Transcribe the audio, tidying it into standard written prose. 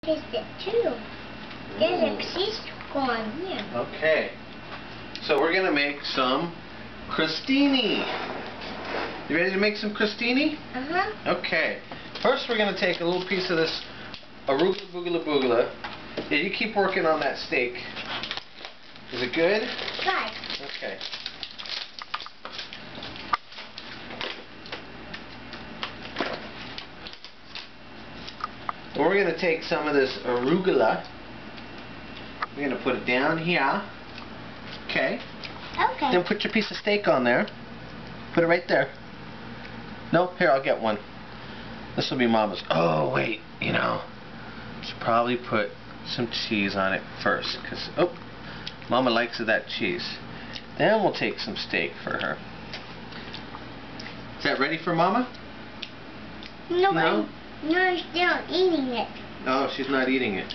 taste it too. There's a piece gone here. Okay. So we're gonna make some crostini. You ready to make some crostini? Uh-huh. Okay. First we're gonna take a little piece of this arugula boogula boogula. Yeah, you keep working on that steak. Is it good? Right. Okay. We're going to take some of this arugula. We're going to put it down here. Okay. Okay. Then put your piece of steak on there. Put it right there. No? Here, I'll get one. This will be Mama's. Oh, wait. You know, should probably put some cheese on it first. Because, oh, Mama likes that cheese. Then we'll take some steak for her. Is that ready for Mama? No, No? no, I'm still eating it. Oh, she's not eating it.